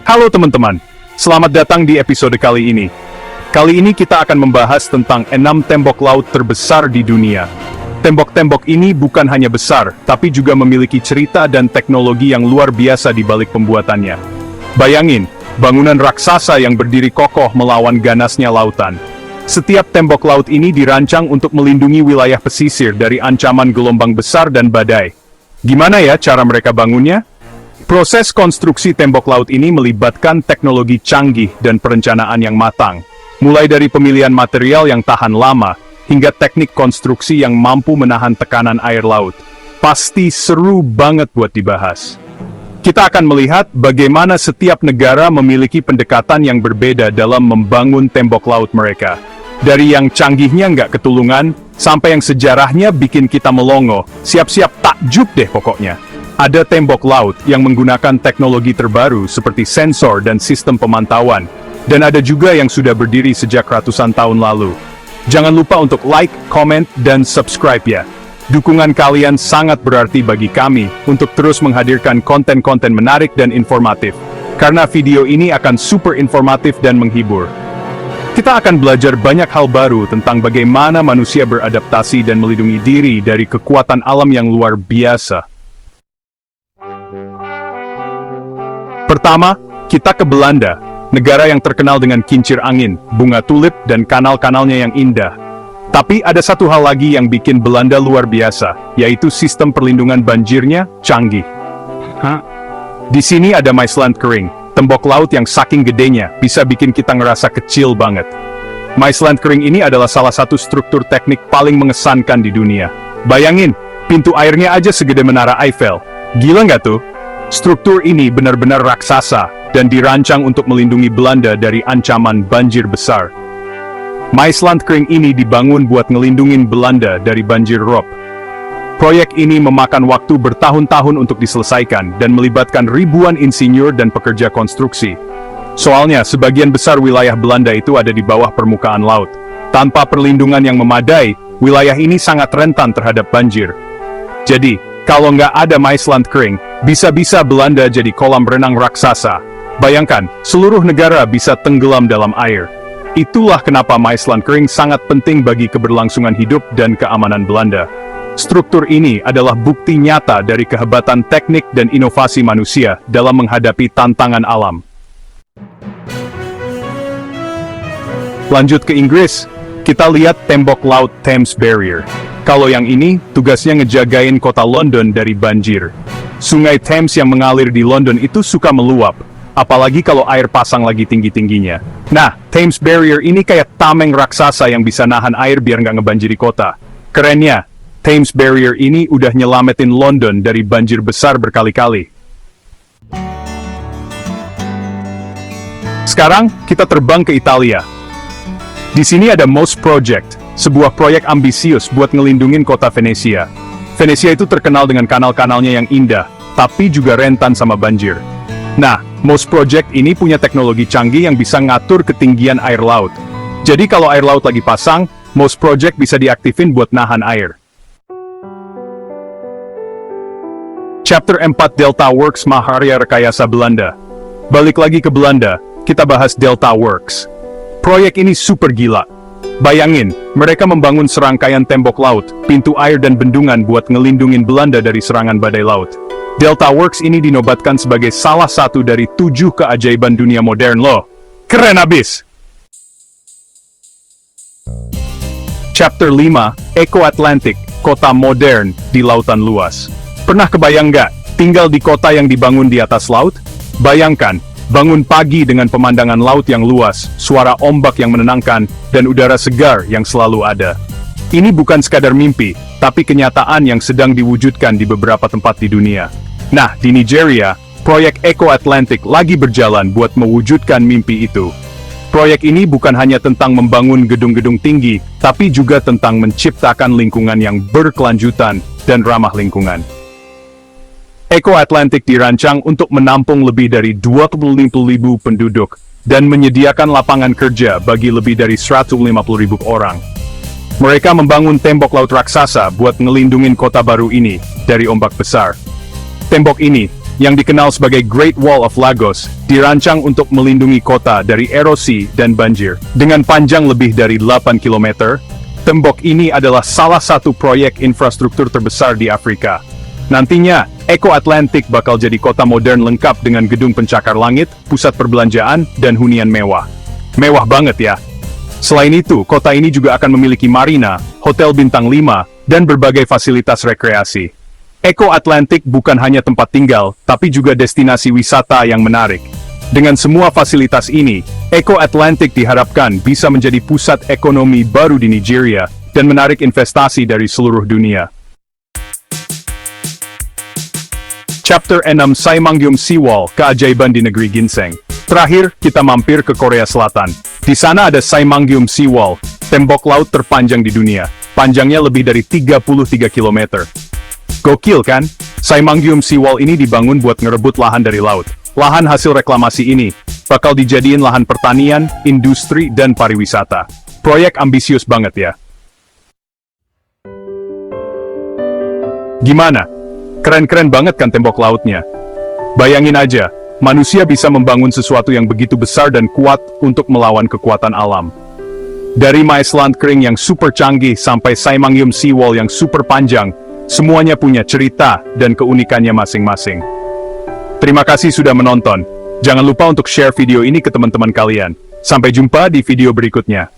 Halo teman-teman, selamat datang di episode kali ini. Kali ini kita akan membahas tentang 6 tembok laut terbesar di dunia. Tembok-tembok ini bukan hanya besar, tapi juga memiliki cerita dan teknologi yang luar biasa di balik pembuatannya. Bayangin, bangunan raksasa yang berdiri kokoh melawan ganasnya lautan. Setiap tembok laut ini dirancang untuk melindungi wilayah pesisir dari ancaman gelombang besar dan badai. Gimana ya cara mereka bangunnya? Proses konstruksi tembok laut ini melibatkan teknologi canggih dan perencanaan yang matang. Mulai dari pemilihan material yang tahan lama, hingga teknik konstruksi yang mampu menahan tekanan air laut. Pasti seru banget buat dibahas. Kita akan melihat bagaimana setiap negara memiliki pendekatan yang berbeda dalam membangun tembok laut mereka. Dari yang canggihnya nggak ketulungan, sampai yang sejarahnya bikin kita melongo, siap-siap takjub deh pokoknya. Ada tembok laut yang menggunakan teknologi terbaru seperti sensor dan sistem pemantauan, dan ada juga yang sudah berdiri sejak ratusan tahun lalu. Jangan lupa untuk like, comment, dan subscribe ya. Dukungan kalian sangat berarti bagi kami untuk terus menghadirkan konten-konten menarik dan informatif, karena video ini akan super informatif dan menghibur. Kita akan belajar banyak hal baru tentang bagaimana manusia beradaptasi dan melindungi diri dari kekuatan alam yang luar biasa. Pertama, kita ke Belanda, negara yang terkenal dengan kincir angin, bunga tulip, dan kanal-kanalnya yang indah. Tapi ada satu hal lagi yang bikin Belanda luar biasa, yaitu sistem perlindungan banjirnya canggih. Di sini ada Maeslantkering, tembok laut yang saking gedenya bisa bikin kita ngerasa kecil banget. Maeslantkering ini adalah salah satu struktur teknik paling mengesankan di dunia. Bayangin, pintu airnya aja segede menara Eiffel. Gila nggak tuh? Struktur ini benar-benar raksasa dan dirancang untuk melindungi Belanda dari ancaman banjir besar. Maeslantkering ini dibangun buat ngelindungin Belanda dari banjir rob. Proyek ini memakan waktu bertahun-tahun untuk diselesaikan dan melibatkan ribuan insinyur dan pekerja konstruksi. Soalnya, sebagian besar wilayah Belanda itu ada di bawah permukaan laut. Tanpa perlindungan yang memadai, wilayah ini sangat rentan terhadap banjir. Jadi, kalau nggak ada Maeslantkering, bisa-bisa Belanda jadi kolam renang raksasa. Bayangkan, seluruh negara bisa tenggelam dalam air. Itulah kenapa Maeslantkering sangat penting bagi keberlangsungan hidup dan keamanan Belanda. Struktur ini adalah bukti nyata dari kehebatan teknik dan inovasi manusia dalam menghadapi tantangan alam. Lanjut ke Inggris, kita lihat tembok laut Thames Barrier. Kalau yang ini, tugasnya ngejagain kota London dari banjir. Sungai Thames yang mengalir di London itu suka meluap, apalagi kalau air pasang lagi tinggi-tingginya. Nah, Thames Barrier ini kayak tameng raksasa yang bisa nahan air biar nggak ngebanjiri kota. Kerennya, Thames Barrier ini udah nyelamatin London dari banjir besar berkali-kali. Sekarang, kita terbang ke Italia. Di sini ada MOST Project, sebuah proyek ambisius buat ngelindungin kota Venesia. Venesia itu terkenal dengan kanal-kanalnya yang indah, tapi juga rentan sama banjir. Nah, MOST Project ini punya teknologi canggih yang bisa ngatur ketinggian air laut. Jadi kalau air laut lagi pasang, MOST Project bisa diaktifin buat nahan air. Chapter 4 Delta Works Mahakarya Rekayasa Belanda. Balik lagi ke Belanda, kita bahas Delta Works. Proyek ini super gila. Bayangin, mereka membangun serangkaian tembok laut, pintu air dan bendungan buat ngelindungin Belanda dari serangan badai laut. Delta Works ini dinobatkan sebagai salah satu dari 7 keajaiban dunia modern loh. Keren abis! Chapter 5, Eco Atlantic, kota modern di lautan luas. Pernah kebayang nggak, tinggal di kota yang dibangun di atas laut? Bayangkan, bangun pagi dengan pemandangan laut yang luas, suara ombak yang menenangkan, dan udara segar yang selalu ada. Ini bukan sekadar mimpi, tapi kenyataan yang sedang diwujudkan di beberapa tempat di dunia. Nah, di Nigeria, proyek Eco Atlantic lagi berjalan buat mewujudkan mimpi itu. Proyek ini bukan hanya tentang membangun gedung-gedung tinggi, tapi juga tentang menciptakan lingkungan yang berkelanjutan dan ramah lingkungan. Eco Atlantic dirancang untuk menampung lebih dari 25.000 penduduk dan menyediakan lapangan kerja bagi lebih dari 150.000 orang. Mereka membangun tembok laut raksasa buat ngelindungin kota baru ini dari ombak besar. Tembok ini yang dikenal sebagai Great Wall of Lagos, dirancang untuk melindungi kota dari erosi dan banjir. Dengan panjang lebih dari 8 km, tembok ini adalah salah satu proyek infrastruktur terbesar di Afrika. Nantinya, Eco Atlantic bakal jadi kota modern lengkap dengan gedung pencakar langit, pusat perbelanjaan, dan hunian mewah. Mewah banget ya! Selain itu, kota ini juga akan memiliki marina, hotel bintang 5, dan berbagai fasilitas rekreasi. Eco Atlantic bukan hanya tempat tinggal, tapi juga destinasi wisata yang menarik. Dengan semua fasilitas ini, Eco Atlantic diharapkan bisa menjadi pusat ekonomi baru di Nigeria dan menarik investasi dari seluruh dunia. Chapter 6 Saimangyum Seawall, keajaiban di negeri ginseng. Terakhir, kita mampir ke Korea Selatan. Di sana ada Saimangyum Seawall, tembok laut terpanjang di dunia. Panjangnya lebih dari 33 km. Gokil kan? Saimangyum Seawall ini dibangun buat ngerebut lahan dari laut. Lahan hasil reklamasi ini bakal dijadiin lahan pertanian, industri, dan pariwisata. Proyek ambisius banget ya. Gimana? Keren-keren banget kan tembok lautnya? Bayangin aja, manusia bisa membangun sesuatu yang begitu besar dan kuat untuk melawan kekuatan alam. Dari Maesland Kering yang super canggih sampai Saimangyum Seawall yang super panjang, semuanya punya cerita dan keunikannya masing-masing. Terima kasih sudah menonton. Jangan lupa untuk share video ini ke teman-teman kalian. Sampai jumpa di video berikutnya.